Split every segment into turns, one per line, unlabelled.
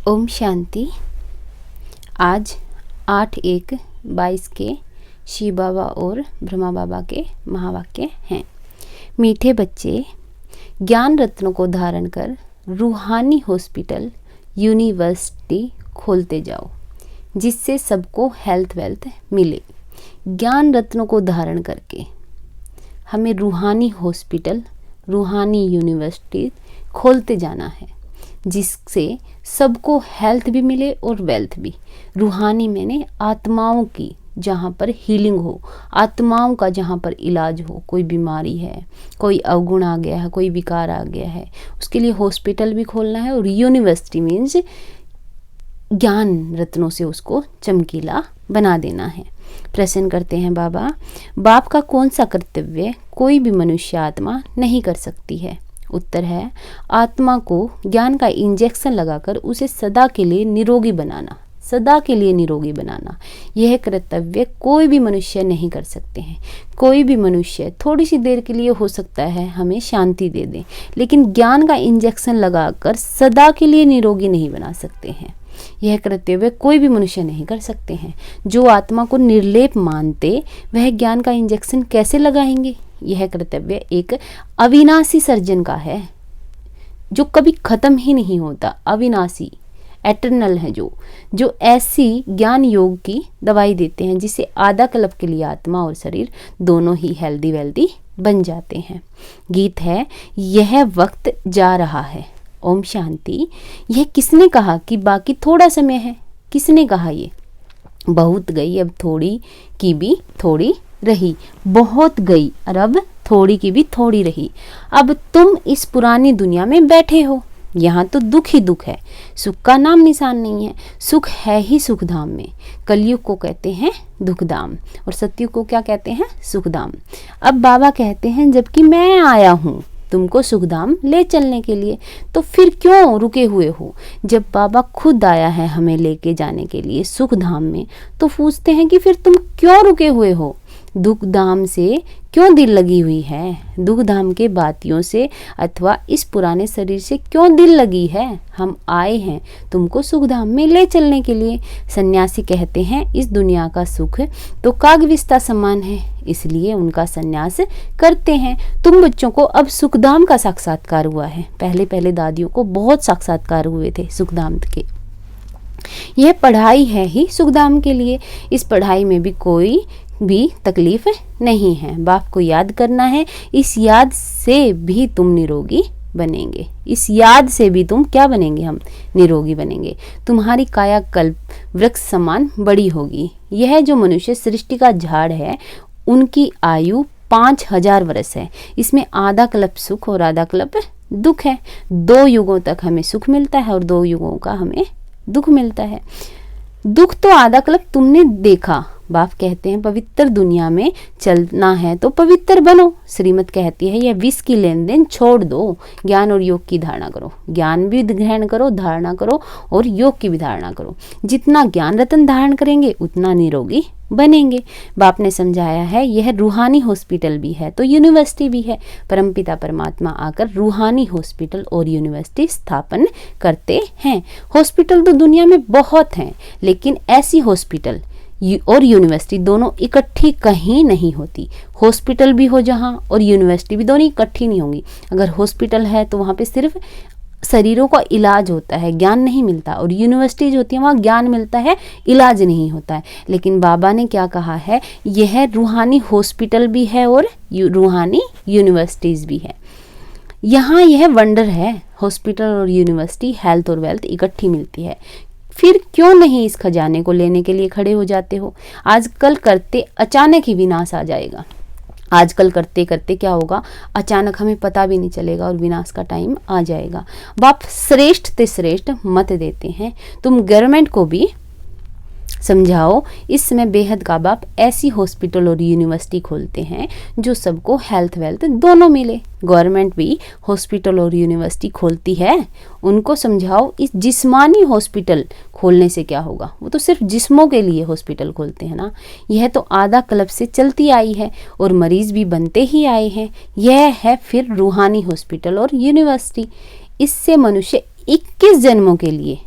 ओम शांति। आज 8/1/22 के शिव बाबा और ब्रह्मा बाबा के महावाक्य हैं। मीठे बच्चे, ज्ञान रत्नों को धारण कर रूहानी हॉस्पिटल यूनिवर्सिटी खोलते जाओ, जिससे सबको हेल्थ वेल्थ मिले। ज्ञान रत्नों को धारण करके हमें रूहानी हॉस्पिटल, रूहानी यूनिवर्सिटी खोलते जाना है, जिससे सबको हेल्थ भी मिले और वेल्थ भी। रूहानी मैंने आत्माओं की, जहाँ पर हीलिंग हो, आत्माओं का जहाँ पर इलाज हो। कोई बीमारी है, कोई अवगुण आ गया है, कोई विकार आ गया है, उसके लिए हॉस्पिटल भी खोलना है। और यूनिवर्सिटी मीन्स ज्ञान रत्नों से उसको चमकीला बना देना है। प्रश्न करते हैं बाबा, बाप का कौन सा कर्तव्य कोई भी मनुष्य आत्मा नहीं कर सकती है? उत्तर है, आत्मा को ज्ञान का इंजेक्शन लगाकर उसे सदा के लिए निरोगी बनाना, सदा के लिए निरोगी बनाना। यह कर्तव्य कोई भी मनुष्य नहीं कर सकते हैं। कोई भी मनुष्य थोड़ी सी देर के लिए हो सकता है हमें शांति दे दे, लेकिन ज्ञान का इंजेक्शन लगाकर सदा के लिए निरोगी नहीं बना सकते हैं। यह कर्तव्य कोई भी मनुष्य नहीं कर सकते हैं। जो आत्मा को निर्लेप मानते, वह ज्ञान का इंजेक्शन कैसे लगाएंगे? यह कर्तव्य एक अविनाशी सर्जन का है, जो कभी खत्म ही नहीं होता। अविनाशी, एटर्नल है, जो ऐसी ज्ञान योग की दवाई देते हैं जिससे आधा कल्प के लिए आत्मा और शरीर दोनों ही हेल्दी वेल्दी बन जाते हैं। गीत है, यह वक्त जा रहा है। ओम शांति। यह किसने कहा कि बाकी थोड़ा समय है? किसने कहा? ये बहुत गई, अब थोड़ी की भी थोड़ी रही। बहुत गई और अब थोड़ी की भी थोड़ी रही। अब तुम इस पुरानी दुनिया में बैठे हो, यहाँ तो दुख ही दुख है, सुख का नाम निशान नहीं है। सुख है ही सुखधाम में। कलयुग को कहते हैं दुखधाम और सतयुग को क्या कहते हैं? सुखधाम। अब बाबा कहते हैं, जबकि मैं आया हूँ तुमको सुखधाम ले चलने के लिए, तो फिर क्यों रुके हुए हो? जब बाबा खुद आया है हमें लेके जाने के लिए सुखधाम में, तो पूछते हैं कि फिर तुम क्यों रुके हुए हो? दुख धाम से क्यों दिल लगी हुई है? दुख धाम के बातियों से अथवा इस पुराने शरीर से क्यों दिल लगी है? हम आए हैं तुमको सुख धाम में ले चलने के लिए। सन्यासी कहते हैं, इस दुनिया का सुख तो कागविस्ता समान है, इसलिए उनका सन्यास करते हैं। तुम बच्चों को अब सुखधाम का साक्षात्कार हुआ है। पहले पहले दादियों को बहुत साक्षात्कार हुए थे सुखधाम के। यह पढ़ाई है ही सुखधाम के लिए। इस पढ़ाई में भी कोई भी तकलीफ नहीं है। बाप को याद करना है। इस याद से भी तुम निरोगी बनेंगे। इस याद से भी तुम क्या बनेंगे? हम निरोगी बनेंगे। तुम्हारी काया कल्प वृक्ष समान बड़ी होगी। यह जो मनुष्य सृष्टि का झाड़ है, उनकी आयु 5000 वर्ष है। इसमें आधा कल्प सुख और आधा कल्प दुख है। 2 युगों तक हमें सुख मिलता है और 2 युगों का हमें दुख मिलता है। दुख तो आधा कल्प तुमने देखा। बाप कहते हैं, पवित्र दुनिया में चलना है तो पवित्र बनो। श्रीमत कहती है, यह विष की लेन देन छोड़ दो, ज्ञान और योग की धारणा करो। ज्ञान भी ग्रहण करो, धारणा करो, और योग की भी धारणा करो। जितना ज्ञान रत्न धारण करेंगे उतना निरोगी बनेंगे। बाप ने समझाया है, यह रूहानी हॉस्पिटल भी है तो यूनिवर्सिटी भी है। परमपिता परमात्मा आकर रूहानी हॉस्पिटल और यूनिवर्सिटी स्थापन करते हैं। हॉस्पिटल तो दुनिया में बहुत हैं, लेकिन ऐसी हॉस्पिटल और यूनिवर्सिटी दोनों इकट्ठी कहीं नहीं होती। हॉस्पिटल भी हो जहाँ और यूनिवर्सिटी भी, दोनों इकट्ठी नहीं होंगी। अगर हॉस्पिटल है तो वहाँ पे सिर्फ शरीरों का इलाज होता है, ज्ञान नहीं मिलता। और यूनिवर्सिटीज होती है, वहाँ ज्ञान मिलता है, इलाज नहीं होता है। लेकिन बाबा ने क्या कहा है, यह रूहानी हॉस्पिटल भी है और रूहानी यूनिवर्सिटीज भी है। यहाँ यह वंडर है, हॉस्पिटल और यूनिवर्सिटी, हेल्थ और वेल्थ इकट्ठी मिलती है। फिर क्यों नहीं इस खजाने को लेने के लिए खड़े हो जाते हो? आजकल करते अचानक ही विनाश आ जाएगा। आजकल करते करते क्या होगा, अचानक हमें पता भी नहीं चलेगा और विनाश का टाइम आ जाएगा। बाप श्रेष्ठ से श्रेष्ठ मत देते हैं। तुम गवर्नमेंट को भी समझाओ। इस समय बेहद का बाप ऐसी हॉस्पिटल और यूनिवर्सिटी खोलते हैं जो सबको हेल्थ वेल्थ दोनों मिले। गवर्नमेंट भी हॉस्पिटल और यूनिवर्सिटी खोलती है, उनको समझाओ। इस जिस्मानी हॉस्पिटल खोलने से क्या होगा? वो तो सिर्फ जिस्मों के लिए हॉस्पिटल खोलते हैं ना। यह तो आधा कल्प से चलती आई है और मरीज भी बनते ही आए हैं। यह है फिर रूहानी हॉस्पिटल और यूनिवर्सिटी। इससे मनुष्य 21 जन्मों के लिए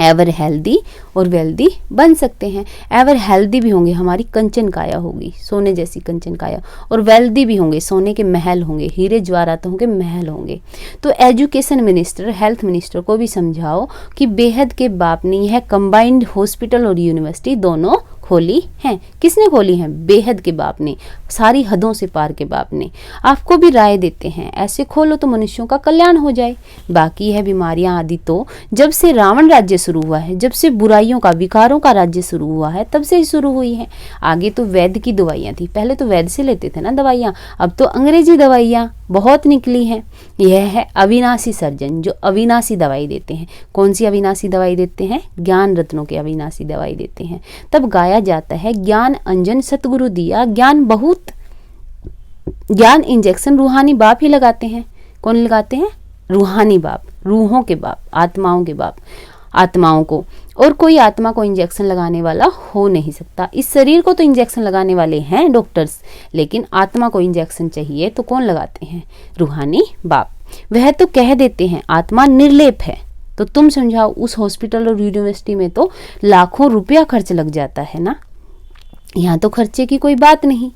एवर हेल्दी और वेल्दी बन सकते हैं। एवर हेल्दी भी होंगे, हमारी कंचन काया होगी, सोने जैसी कंचन काया, और वेल्दी भी होंगे, सोने के महल होंगे, हीरे जवाहरात होंगे, महल होंगे। तो एजुकेशन मिनिस्टर, हेल्थ मिनिस्टर को भी समझाओ कि बेहद के बाप ने यह कंबाइंड हॉस्पिटल और यूनिवर्सिटी दोनों खोली हैं। किसने खोली हैं? बेहद के बाप ने, सारी हदों से पार के बाप ने। आपको भी राय देते हैं, ऐसे खोलो तो मनुष्यों का कल्याण हो जाए। बाकी है बीमारियां आदि तो जब से रावण राज्य शुरू हुआ है, जब से बुराइयों का, विकारों का राज्य शुरू हुआ है, तब से ही शुरू हुई है। आगे तो वैद्य की दवाइयाँ थी, पहले तो वैद्य से लेते थे ना दवाइयाँ, अब तो अंग्रेजी दवाइयाँ बहुत निकली हैं। यह है अविनाशी सर्जन, जो अविनाशी दवाई देते हैं। कौन सी अविनाशी दवाई देते हैं? ज्ञान रत्नों की अविनाशी दवाई देते हैं। तब गाया जाता है, ज्ञान अंजन सतगुरु दिया, ज्ञान बहुत, ज्ञान इंजेक्शन रूहानी बाप ही लगाते हैं। कौन लगाते हैं? रूहानी बाप, रूहों के बाप, आत्माओं के बाप, आत्माओं को। और कोई आत्मा को इंजेक्शन लगाने वाला हो नहीं सकता। इस शरीर को तो इंजेक्शन लगाने वाले हैं डॉक्टर्स, लेकिन आत्मा को इंजेक्शन चाहिए तो कौन लगाते हैं? रूहानी बाप। वह तो कह देते हैं आत्मा निर्लेप है। तो तुम समझाओ, उस हॉस्पिटल और यूनिवर्सिटी में तो लाखों रुपया खर्च लग जाता है ना। यहाँ तो खर्चे की कोई बात नहीं।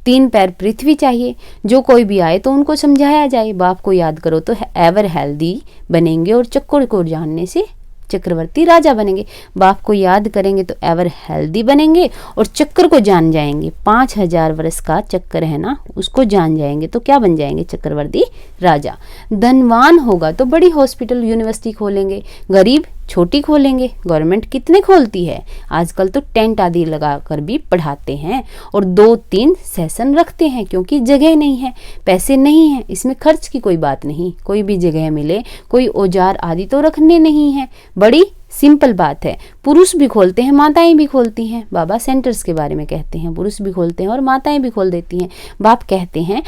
3 पैर पृथ्वी चाहिए, जो कोई भी आए तो उनको समझाया जाए। बाप को याद करो तो एवर हेल्दी बनेंगे, और चक्कर को जानने से चक्रवर्ती राजा बनेंगे। बाप को याद करेंगे तो एवर हेल्दी बनेंगे, और चक्कर को जान जाएंगे। 5000 वर्ष का चक्कर है ना, उसको जान जाएंगे तो क्या बन जाएंगे? चक्रवर्ती राजा। धनवान होगा तो बड़ी हॉस्पिटल यूनिवर्सिटी खोलेंगे, गरीब छोटी खोलेंगे। गवर्नमेंट कितने खोलती है आजकल, तो टेंट आदि लगाकर भी पढ़ाते हैं, और 2-3 सेशन रखते हैं, क्योंकि जगह नहीं है, पैसे नहीं है। इसमें खर्च की कोई बात नहीं, कोई भी जगह मिले, कोई औजार आदि तो रखने नहीं है। बड़ी सिंपल बात है। पुरुष भी खोलते हैं, माताएं भी खोलती हैं। बाबा सेंटर्स के बारे में कहते हैं, पुरुष भी खोलते हैं और माताएं भी खोल देती हैं। बाप कहते हैं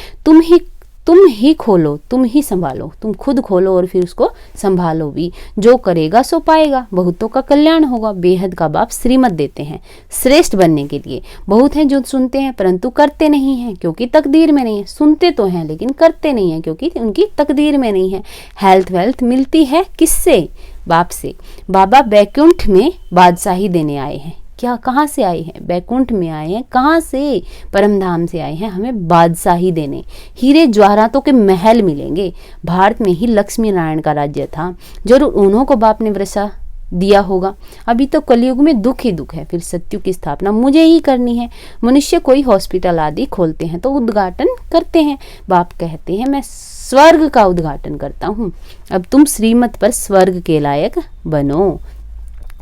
तुम ही खोलो, तुम ही संभालो, तुम खुद खोलो और फिर उसको संभालो भी। जो करेगा सो पाएगा, बहुतों का कल्याण होगा। बेहद का बाप श्रीमत देते हैं श्रेष्ठ बनने के लिए। बहुत हैं जो सुनते हैं परंतु करते नहीं हैं, क्योंकि तकदीर में नहीं है। सुनते तो हैं लेकिन करते नहीं हैं, क्योंकि उनकी तकदीर में नहीं है। हेल्थ वेल्थ मिलती है किससे? बाप से। बाबा बैकुंठ में बादशाही देने आए हैं। क्या, कहाँ से आए हैं? बैकुंठ में आए हैं। कहाँ से? परमधाम से आए हैं हमें बादशाही देने। हीरे जवाहरातों के महल मिलेंगे। भारत में ही लक्ष्मी नारायण का राज्य था, जरूर उन्हों को बाप ने वर्षा दिया होगा। अभी तो कलयुग में दुख ही दुख है, फिर सत्युग की स्थापना मुझे ही करनी है। मनुष्य कोई हॉस्पिटल आदि खोलते हैं तो उद्घाटन करते हैं। बाप कहते हैं मैं स्वर्ग का उद्घाटन करता हूँ। अब तुम श्रीमत पर स्वर्ग के लायक बनो।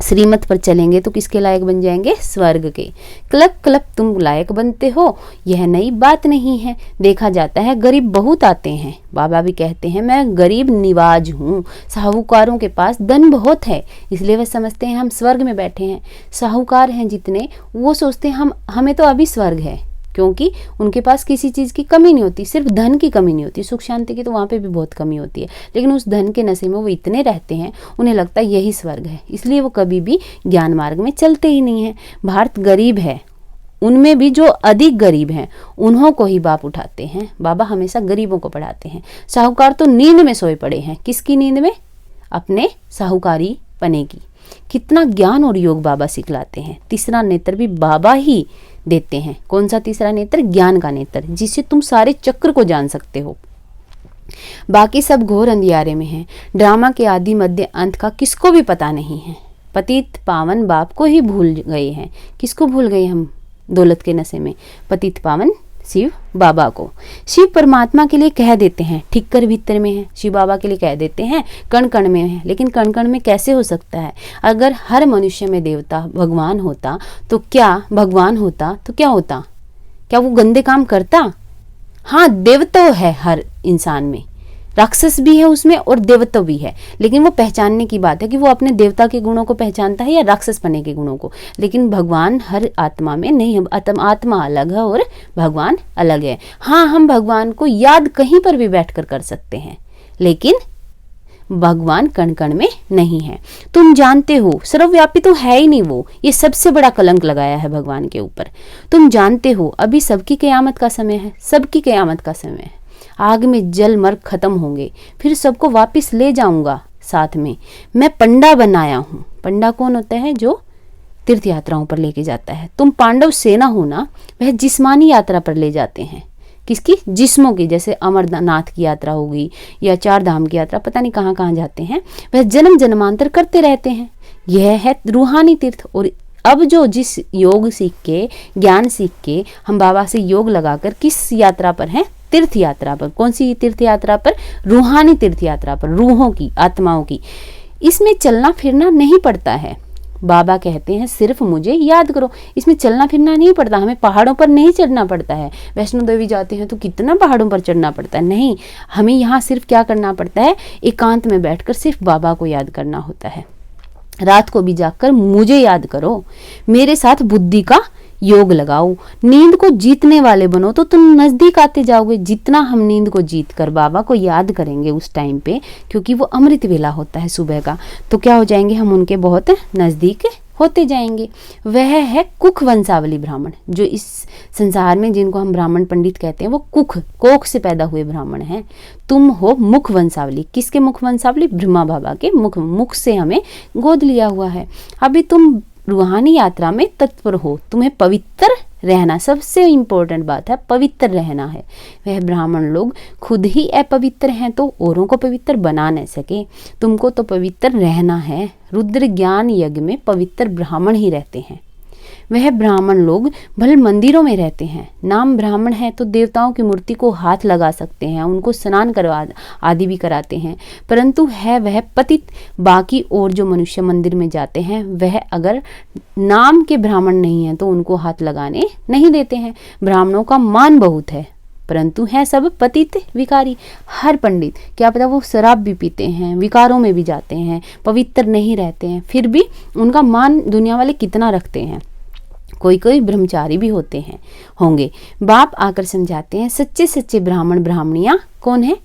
श्रीमत पर चलेंगे तो किसके लायक बन जाएंगे? स्वर्ग के। क्लब क्लब तुम लायक बनते हो, यह नई बात नहीं है। देखा जाता है गरीब बहुत आते हैं। बाबा भी कहते हैं मैं गरीब निवाज हूँ। साहूकारों के पास धन बहुत है, इसलिए वह समझते हैं हम स्वर्ग में बैठे हैं। साहूकार हैं जितने, वो सोचते हैं हमें तो अभी स्वर्ग है, क्योंकि उनके पास किसी चीज़ की कमी नहीं होती, सिर्फ धन की कमी नहीं होती। सुख शांति की तो वहाँ पे भी बहुत कमी होती है, लेकिन उस धन के नशे में वो इतने रहते हैं, उन्हें लगता है यही स्वर्ग है, इसलिए वो कभी भी ज्ञान मार्ग में चलते ही नहीं हैं। भारत गरीब है, उनमें भी जो अधिक गरीब हैं उन्हों को ही बाप उठाते हैं। बाबा हमेशा गरीबों को पढ़ाते हैं। साहूकार तो नींद में सोए पड़े हैं। किसकी नींद में? अपने साहूकारी पने की। कितना ज्ञान और योग बाबा सिखलाते हैं। तीसरा नेत्र भी बाबा ही देते हैं। कौन सा तीसरा नेत्र? ज्ञान का नेत्र, जिससे तुम सारे चक्र को जान सकते हो। बाकी सब घोर अंधियारे में है। ड्रामा के आदि मध्य अंत का किसको भी पता नहीं है। पतित पावन बाप को ही भूल गए हैं। किसको भूल गए हम दौलत के नशे में? पतित पावन शिव बाबा को। शिव परमात्मा के लिए कह देते हैं ठिक्कर भीतर में है, शिव बाबा के लिए कह देते हैं कण कण में है। लेकिन कण कण में कैसे हो सकता है? अगर हर मनुष्य में देवता भगवान होता तो क्या भगवान होता तो क्या होता? क्या वो गंदे काम करता? हाँ, देवता है हर इंसान में, राक्षस भी है उसमें और देवता भी है, लेकिन वो पहचानने की बात है कि वो अपने देवता के गुणों को पहचानता है या राक्षस पने के गुणों को। लेकिन भगवान हर आत्मा में नहीं है, आत्मा अलग है और भगवान अलग है। हाँ, हम भगवान को याद कहीं पर भी बैठकर कर सकते हैं, लेकिन भगवान कण कण में नहीं है। तुम जानते हो सर्वव्यापी तो है ही नहीं वो, ये सबसे बड़ा कलंक लगाया है भगवान के ऊपर। तुम जानते हो अभी सबकी क़यामत का समय है, सबकी क़यामत का समय है। आग में जल मर खत्म होंगे, फिर सबको वापस ले जाऊंगा साथ में। मैं पंडा बनाया हूँ, पंडा कौन होता है? जो तीर्थ यात्राओं पर लेके जाता है। तुम पांडव सेना हो ना, वह जिस्मानी यात्रा पर ले जाते हैं। किसकी? जिस्मों की। जैसे अमरनाथ की यात्रा होगी या चार धाम की यात्रा, पता नहीं कहाँ कहाँ जाते हैं, वह जन्म जन्मांतर करते रहते हैं। यह है रूहानी तीर्थ। और अब जो जिस योग सीख के, ज्ञान सीख के हम बाबा से योग लगाकर किस यात्रा पर हैं? तीर्थ यात्रा पर। कौन सी तीर्थ यात्रा पर? रूहानी तीर्थ यात्रा पर, रूहों की, आत्माओं की। इसमें चलना फिरना नहीं पड़ता है। बाबा कहते हैं सिर्फ मुझे याद करो। इसमें चलना फिरना नहीं पड़ता, हमें पहाड़ों पर नहीं चढ़ना पड़ता है। वैष्णो देवी जाते हैं तो कितना पहाड़ों पर चढ़ना पड़ता है। नहीं, हमें यहाँ सिर्फ क्या करना पड़ता है? एकांत में बैठकर सिर्फ बाबा को याद करना होता है। रात को भी जागकर मुझे याद करो, मेरे साथ बुद्धि का योग लगाओ, नींद को जीतने वाले बनो तो तुम नजदीक आते जाओगे। जितना हम नींद को जीत कर बाबा को याद करेंगे उस टाइम पे, क्योंकि वो अमृत वेला होता है सुबह का, तो क्या हो जाएंगे? हम उनके बहुत नजदीक होते जाएंगे। वह है कुख वंशावली ब्राह्मण। जो इस संसार में जिनको हम ब्राह्मण पंडित कहते हैं, वो कुख, कोख से पैदा हुए ब्राह्मण हैं। तुम हो मुख वंशावली। किसके मुख वंशावली? ब्रह्मा बाबा के मुख से हमें गोद लिया हुआ है। अभी तुम रूहानी यात्रा में तत्पर हो, तुम्हें पवित्र रहना, सबसे इंपॉर्टेंट बात है, पवित्र रहना है। वह ब्राह्मण लोग खुद ही अपवित्र हैं तो औरों को पवित्र बना नहीं सके। तुमको तो पवित्र रहना है। रुद्र ज्ञान यज्ञ में पवित्र ब्राह्मण ही रहते हैं। वह ब्राह्मण लोग भले मंदिरों में रहते हैं, नाम ब्राह्मण है तो देवताओं की मूर्ति को हाथ लगा सकते हैं, उनको स्नान करवा आदि भी कराते हैं, परंतु है वह पतित। बाकी और जो मनुष्य मंदिर में जाते हैं, वह अगर नाम के ब्राह्मण नहीं हैं तो उनको हाथ लगाने नहीं देते हैं। ब्राह्मणों का मान बहुत है, परंतु है सब पतित विकारी। हर पंडित, क्या पता वो शराब भी पीते हैं, विकारों में भी जाते हैं, पवित्र नहीं रहते हैं, फिर भी उनका मान दुनिया वाले कितना रखते हैं। कोई कोई ब्रह्मचारी भी होते हैं, होंगे। बाप आकर समझाते हैं सच्चे सच्चे ब्राह्मण ब्राह्मणियां कौन है?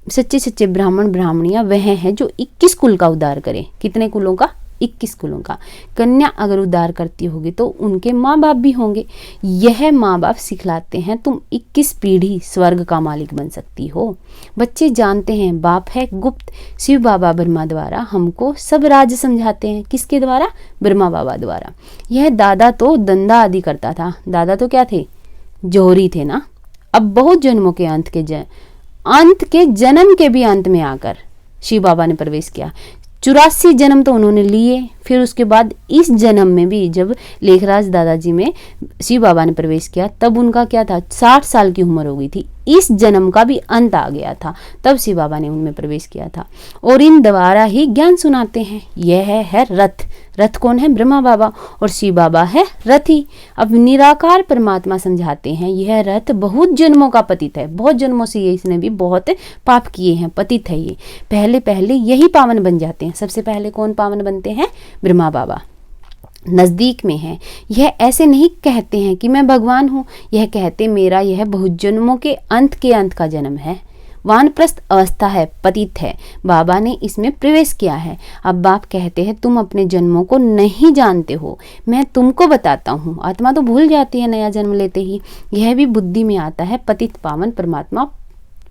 सच्चे सच्चे ब्राह्मण ब्राह्मणियां वह हैं जो 21 कुल का उद्धार करें। कितने कुलों का? 21 कुलों का। कन्या अगर उद्धार करती होगी तो उनके माँ बाप भी होंगे। यह माँ बाप सिखलाते हैं तुम 21 पीढ़ी स्वर्ग का मालिक बन सकती हो। बच्चे जानते हैं बाप है गुप्त। शिव बाबा ब्रह्मा द्वारा हमको सब राज समझाते हैं। किसके द्वारा? ब्रह्मा बाबा द्वारा। यह दादा तो धंधा आदि करता था। दादा तो क्या थे? जोहरी थे ना। अब बहुत जन्मों के अंत के जन्म के भी अंत में आकर शिव बाबा ने प्रवेश किया। 84 जन्म तो उन्होंने लिए, फिर उसके बाद इस जन्म में भी जब लेखराज दादाजी में शिव बाबा ने प्रवेश किया तब उनका क्या था? 60 साल की उम्र हो गई थी। इस जन्म का भी अंत आ गया था, तब शिव बाबा ने उनमें प्रवेश किया था और इन द्वारा ही ज्ञान सुनाते हैं। यह है रथ। रथ कौन है? ब्रह्मा बाबा, और शिव बाबा है रथी। अब निराकार परमात्मा समझाते हैं यह रथ बहुत जन्मों का पतित है, बहुत जन्मों से ये इसने भी बहुत पाप किए हैं, पतित है ये। पहले पहले यही पावन बन जाते हैं। सबसे पहले कौन पावन बनते हैं? ब्रह्मा बाबा। नजदीक में है। यह ऐसे नहीं कहते हैं कि मैं भगवान हूँ, यह कहते मेरा यह बहुत जन्मों के अंत का जन्म है। वानप्रस्थ अवस्था है, पतित है, बाबा ने इसमें प्रवेश किया है। अब बाप कहते हैं तुम अपने जन्मों को नहीं जानते हो, मैं तुमको बताता हूँ। आत्मा तो भूल जाती है नया जन्म लेते ही। यह भी बुद्धि में आता है। पतित पावन परमात्मा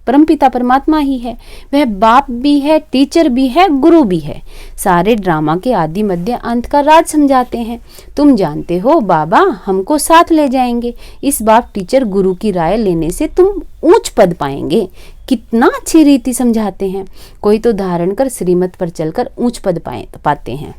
परमपिता परमात्मा ही है। वह बाप भी है, टीचर भी है, गुरु भी है। सारे ड्रामा के आदि मध्य अंत का राज समझाते हैं। तुम जानते हो बाबा हमको साथ ले जाएंगे। इस बाप टीचर गुरु की राय लेने से तुम ऊंच पद पाएंगे। कितना अच्छी रीति समझाते हैं। कोई तो धारण कर श्रीमत पर चलकर ऊंच पद पाते हैं।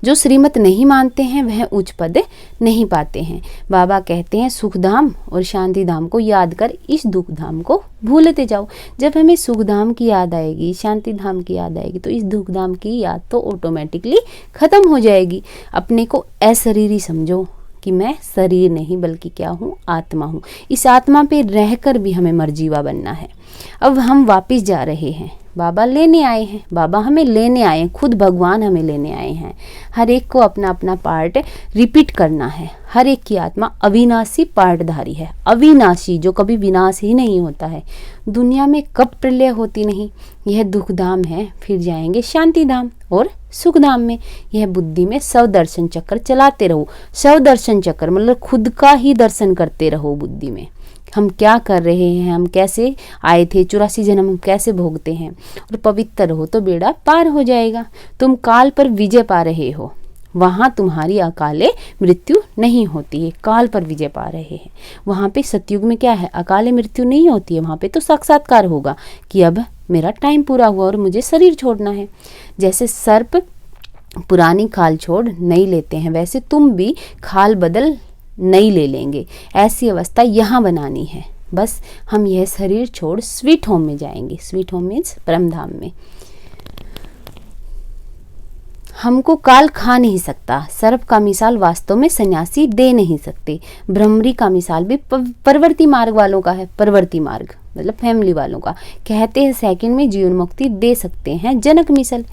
जो श्रीमत नहीं मानते हैं वह उच्च पद नहीं पाते हैं। बाबा कहते हैं सुखधाम और शांति धाम को याद कर इस दुख धाम को भूलते जाओ। जब हमें सुखधाम की याद आएगी, शांति धाम की याद आएगी, तो इस दुख धाम की याद तो ऑटोमेटिकली खत्म हो जाएगी। अपने को अशरीरी समझो कि मैं शरीर नहीं बल्कि क्या हूँ? आत्मा हूँ। इस आत्मा पे रहकर भी हमें मर्जीवा बनना है। अब हम वापस जा रहे हैं। बाबा लेने आए हैं, बाबा हमें लेने आए हैं, खुद भगवान हमें लेने आए हैं। हर एक को अपना अपना पार्ट रिपीट करना है। हर एक की आत्मा अविनाशी पार्टधारी है। अविनाशी, जो कभी विनाश ही नहीं होता है। दुनिया में कब प्रलय होती नहीं। यह दुख धाम है, फिर जाएंगे शांति धाम और सुख धाम में। यह बुद्धि में स्व दर्शन चक्र चलाते रहो। स्व दर्शन चक्र मतलब खुद का ही दर्शन करते रहो बुद्धि में। हम क्या कर रहे हैं, हम कैसे आए थे, 84 जन्म हम कैसे भोगते हैं, और पवित्र हो तो बेड़ा पार हो जाएगा। तुम काल पर विजय पा रहे हो, वहाँ तुम्हारी अकाले मृत्यु नहीं होती है। काल पर विजय पा रहे हैं, वहाँ पे सतयुग में क्या है, अकाले मृत्यु नहीं होती है। वहाँ पे तो साक्षात्कार होगा कि अब मेरा टाइम पूरा हुआ और मुझे शरीर छोड़ना है। जैसे सर्प पुरानी खाल छोड़ नई लेते हैं, वैसे तुम भी खाल बदल नई ले लेंगे। ऐसी अवस्था यहाँ बनानी है। बस हम यह शरीर छोड़ स्वीट होम में जाएंगे। स्वीट होम मीन्स परम धाम में। हमको काल खा नहीं सकता। सर्प का मिसाल वास्तव में सन्यासी दे नहीं सकते। भ्रमरी का मिसाल भी परवर्ती मार्ग वालों का है। परवर्ती मार्ग मतलब फैमिली वालों का। कहते हैं सेकंड में जीवन मुक्ति दे सकते हैं जनक मिसल।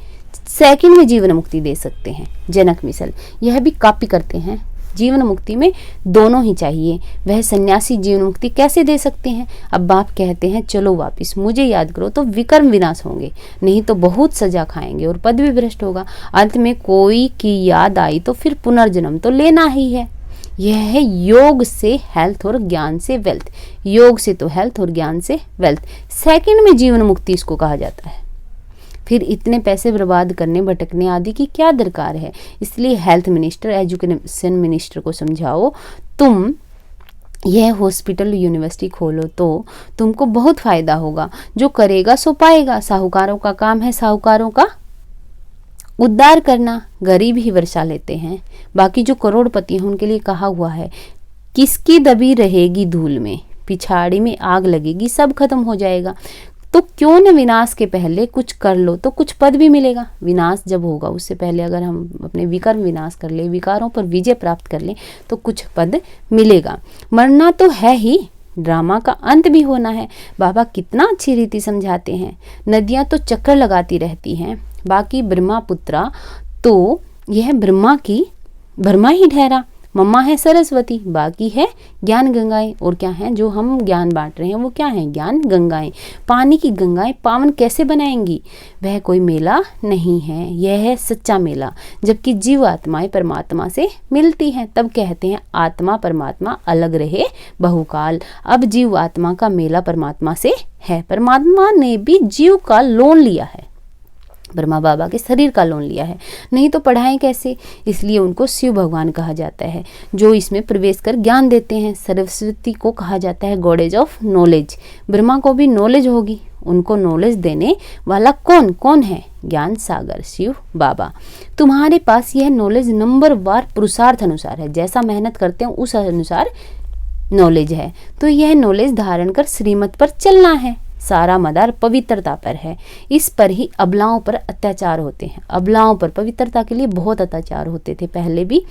सेकंड में जीवन मुक्ति दे सकते हैं जनक मिसल। यह भी कॉपी करते हैं। जीवन मुक्ति में दोनों ही चाहिए। वह सन्यासी जीवन मुक्ति कैसे दे सकते हैं? अब बाप कहते हैं चलो वापिस मुझे याद करो तो विकर्म विनाश होंगे, नहीं तो बहुत सजा खाएंगे और पद भी भ्रष्ट होगा। अंत में कोई की याद आई तो फिर पुनर्जन्म तो लेना ही है। यह है योग से हेल्थ और ज्ञान से वेल्थ। योग से तो हेल्थ और ज्ञान से वेल्थ। सेकंड में जीवन मुक्ति इसको कहा जाता है। फिर इतने पैसे बर्बाद करने भटकने आदि की क्या दरकार है? इसलिए हेल्थ मिनिस्टर एजुकेशन मिनिस्टर को समझाओ, तुम यह हॉस्पिटल यूनिवर्सिटी खोलो तो तुमको बहुत फायदा होगा। जो करेगा सो पाएगा। साहूकारों का काम है साहूकारों का उद्धार करना। गरीब ही वर्षा लेते हैं, बाकी जो करोड़पति हैं उनके लिए कहा हुआ है किसकी दबी रहेगी धूल में, पिछाड़ी में आग लगेगी, सब खत्म हो जाएगा। तो क्यों न विनाश के पहले कुछ कर लो तो कुछ पद भी मिलेगा। विनाश जब होगा उससे पहले अगर हम अपने विकर्म विनाश कर ले, विकारों पर विजय प्राप्त कर ले तो कुछ पद मिलेगा। मरना तो है ही, ड्रामा का अंत भी होना है। बाबा कितना अच्छी रीति समझाते हैं। नदियां तो चक्कर लगाती रहती हैं, बाकी ब्रह्मपुत्रा तो यह ब्रह्मा ही ठहरा। मम्मा है सरस्वती, बाकी है ज्ञान गंगाएं। और क्या है जो हम ज्ञान बांट रहे हैं वो क्या है? ज्ञान गंगाएं। पानी की गंगाएं पावन कैसे बनाएंगी? वह कोई मेला नहीं है, यह है सच्चा मेला। जबकि जीव आत्माएं परमात्मा से मिलती हैं, तब कहते हैं आत्मा परमात्मा अलग रहे बहुकाल। अब जीव आत्मा का मेला परमात्मा से है। परमात्मा ने भी जीव का लोन लिया है, ब्रह्मा बाबा के शरीर का लोन लिया है, नहीं तो पढ़ाएं कैसे? इसलिए उनको शिव भगवान कहा जाता है जो इसमें प्रवेश कर ज्ञान देते हैं। सरस्वती को कहा जाता है गॉडेज ऑफ नॉलेज। ब्रह्मा को भी नॉलेज होगी, उनको नॉलेज देने वाला कौन है? ज्ञान सागर शिव बाबा। तुम्हारे पास यह नॉलेज नंबर वार पुरुषार्थ अनुसार है, जैसा मेहनत करते हैं उस अनुसार नॉलेज है। तो यह नॉलेज धारण कर श्रीमत पर चलना है। सारा मदार पवित्रता पर है। इस पर ही अबलाओं पर अत्याचार होते हैं। अबलाओं पर पवित्रता के लिए बहुत अत्याचार होते थे पहले भी।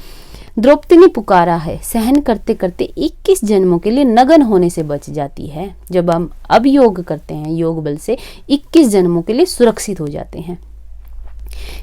द्रौपदी ने पुकारा है, सहन करते करते 21 जन्मों के लिए नगन होने से बच जाती है। जब हम अब योग करते हैं, योग बल से 21 जन्मों के लिए सुरक्षित हो जाते हैं।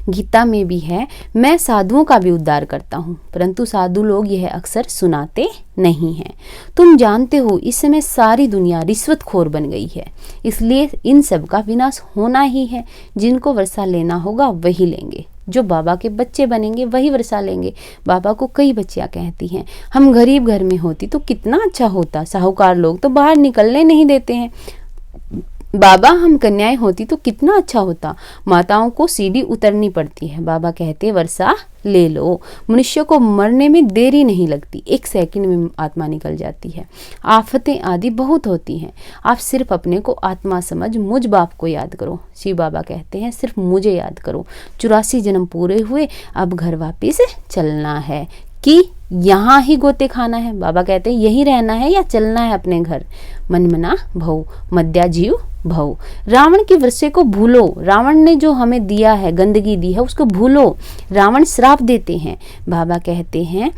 गीता में भी है, मैं साधुओं का भी उद्धार करता हूँ, परंतु साधु लोग यह अक्सर सुनाते नहीं हैं। तुम जानते हो इस समय सारी दुनिया रिश्वतखोर बन गई है, इसलिए इन सब का विनाश होना ही है। जिनको वर्षा लेना होगा वही लेंगे, जो बाबा के बच्चे बनेंगे वही वर्षा लेंगे। बाबा को कई बच्चियां कहती हैं, हम गरीब घर में होती तो कितना अच्छा होता, साहूकार लोग तो बाहर निकलने नहीं देते हैं। बाबा हम कन्याएं होती तो कितना अच्छा होता, माताओं को सीढ़ी उतरनी पड़ती है। बाबा कहते वर्षा ले लो। मनुष्य को मरने में देरी नहीं लगती, 1 सेकंड में आत्मा निकल जाती है। आफतें आदि बहुत होती हैं, आप सिर्फ अपने को आत्मा समझ मुझ बाप को याद करो। शिव बाबा कहते हैं सिर्फ मुझे याद करो। 84 जन्म पूरे हुए, अब घर वापिस चलना है कि यहाँ ही गोते खाना है। बाबा कहते हैं यही रहना है या चलना है अपने घर। मनमना भव मद्या जीव भव। रावण के वर्षे को भूलो। रावण ने जो हमें दिया है, गंदगी दी है, उसको भूलो। रावण श्राप देते हैं। बाबा कहते हैं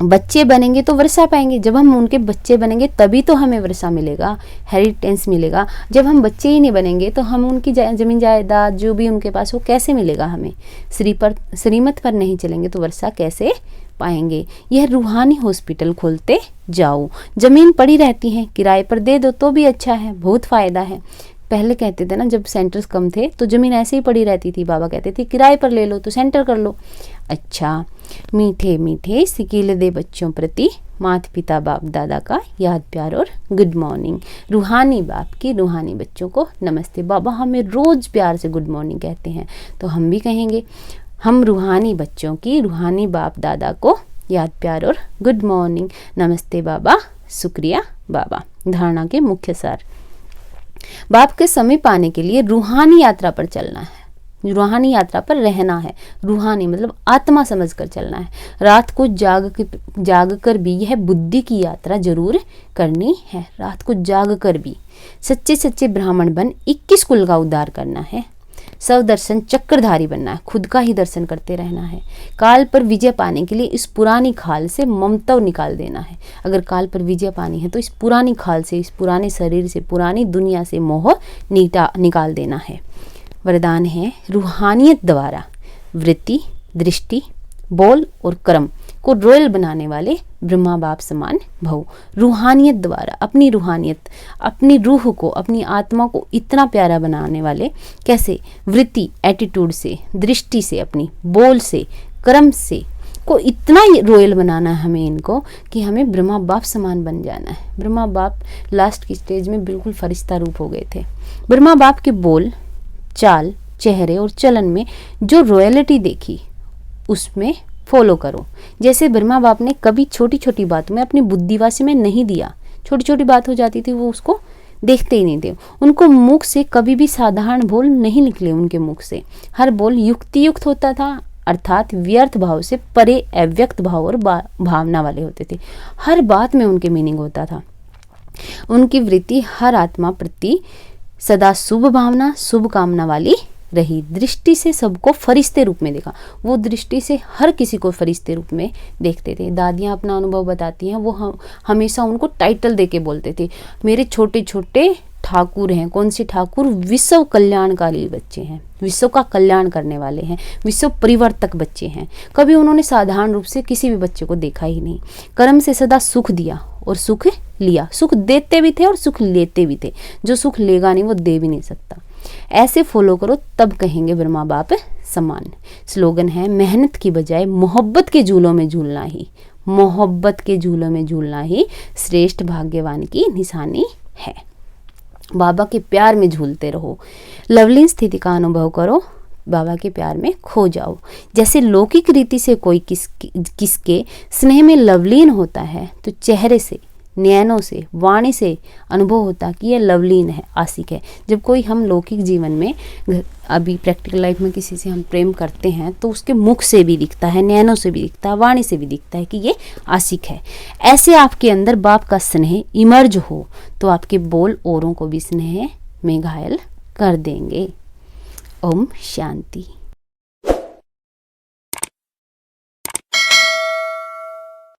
बच्चे बनेंगे तो वर्षा पाएंगे। जब हम उनके बच्चे बनेंगे तभी तो हमें वर्षा मिलेगा, हेरिटेंस मिलेगा। जब हम बच्चे ही नहीं बनेंगे तो हम उनकी जमीन जायदाद जो भी उनके पास हो कैसे मिलेगा हमें? श्रीमत पर नहीं चलेंगे तो वर्षा कैसे पाएंगे? यह रूहानी हॉस्पिटल खोलते जाओ। जमीन पड़ी रहती है, किराए पर दे दो तो भी अच्छा है, बहुत फायदा है। पहले कहते थे ना, जब सेंटर्स कम थे तो जमीन ऐसे ही पड़ी रहती थी। बाबा कहते थे किराए पर ले लो तो सेंटर कर लो। अच्छा, मीठे मीठे सिकील दे बच्चों प्रति माता पिता बाप दादा का याद प्यार और गुड मॉर्निंग। रूहानी बाप की रूहानी बच्चों को नमस्ते। बाबा हमें रोज़ प्यार से गुड मॉर्निंग कहते हैं, तो हम भी कहेंगे। हम रूहानी बच्चों की रूहानी बाप दादा को याद प्यार और गुड मॉर्निंग। नमस्ते बाबा, शुक्रिया बाबा। धारणा के मुख्य सार। बाप के समीप आने के लिए रूहानी यात्रा पर चलना है, रूहानी यात्रा पर रहना है। रूहानी मतलब आत्मा समझकर चलना है। रात को जाग कर भी यह बुद्धि की यात्रा जरूर करनी है। रात को जाग कर भी सच्चे सच्चे ब्राह्मण बन 21 कुल का उद्धार करना है। सब दर्शन चक्रधारी बनना है, खुद का ही दर्शन करते रहना है। काल पर विजय पाने के लिए इस पुरानी खाल से ममता निकाल देना है। अगर काल पर विजय पानी है तो इस पुरानी खाल से, इस पुराने शरीर से, पुरानी दुनिया से मोह निकाल देना है। वरदान है रूहानियत द्वारा वृत्ति, दृष्टि, बोल और कर्म को रॉयल बनाने वाले ब्रह्मा बाप समान भव। रूहानियत द्वारा अपनी रूहानियत, अपनी रूह को, अपनी आत्मा को इतना प्यारा बनाने वाले कैसे? वृत्ति एटीट्यूड से, दृष्टि से, अपनी बोल से, कर्म से को इतना रॉयल बनाना है हमें इनको कि हमें ब्रह्मा बाप समान बन जाना है। ब्रह्मा बाप लास्ट की स्टेज में बिल्कुल फरिश्ता रूप हो गए थे। ब्रह्मा बाप के बोल, चाल, चेहरे और चलन में जो रॉयलिटी देखी उसमें फॉलो करो। जैसे ब्रह्मा बाप ने कभी छोटी छोटी बातों में अपनी बुद्धिवासी में नहीं दिया। छोटी छोटी बात हो जाती थी वो उसको देखते ही नहीं थे। उनको मुख से कभी भी साधारण बोल नहीं निकले। उनके मुख से हर बोल युक्ति युक्त होता था, अर्थात व्यर्थ भाव से परे अव्यक्त भाव और भावना वाले होते थे। हर बात में उनके मीनिंग होता था। उनकी वृत्ति हर आत्मा प्रति सदा शुभ भावना, शुभ कामना वाली रही। दृष्टि से सबको फरिश्ते रूप में देखा। वो दृष्टि से हर किसी को फरिश्ते रूप में देखते थे। दादियाँ अपना अनुभव बताती हैं, वो हमेशा उनको टाइटल देके बोलते थे, मेरे छोटे छोटे ठाकुर हैं। कौन से ठाकुर? विश्व कल्याणकारी बच्चे हैं, विश्व का कल्याण करने वाले हैं, विश्व परिवर्तक बच्चे हैं। कभी उन्होंने साधारण रूप से किसी भी बच्चे को देखा ही नहीं। कर्म से सदा सुख दिया और सुख लिया। सुख देते भी थे और सुख लेते भी थे। जो सुख लेगा नहीं वो दे भी नहीं सकता। ऐसे फॉलो करो तब कहेंगे ब्रह्मा बाप समान। स्लोगन है मेहनत की बजाय मोहब्बत के झूलों में झूलना ही, मोहब्बत के झूलों में झूलना ही श्रेष्ठ भाग्यवान की निशानी है। बाबा के प्यार में झूलते रहो। लवलीन स्थिति का अनुभव करो, बाबा के प्यार में खो जाओ। जैसे लौकिक रीति से कोई किसके स्नेह में लवलीन होता है तो चेहरे से, नयनों से, वाणी से अनुभव होता कि यह लवलीन है, आशिक है। जब कोई हम लौकिक जीवन में अभी प्रैक्टिकल लाइफ में किसी से हम प्रेम करते हैं तो उसके मुख से भी दिखता है, नयनों से भी दिखता है, वाणी से भी दिखता है कि ये आशिक है। ऐसे आपके अंदर बाप का स्नेह इमर्ज हो तो आपके बोल औरों को भी स्नेह में घायल कर देंगे। ओम शांति।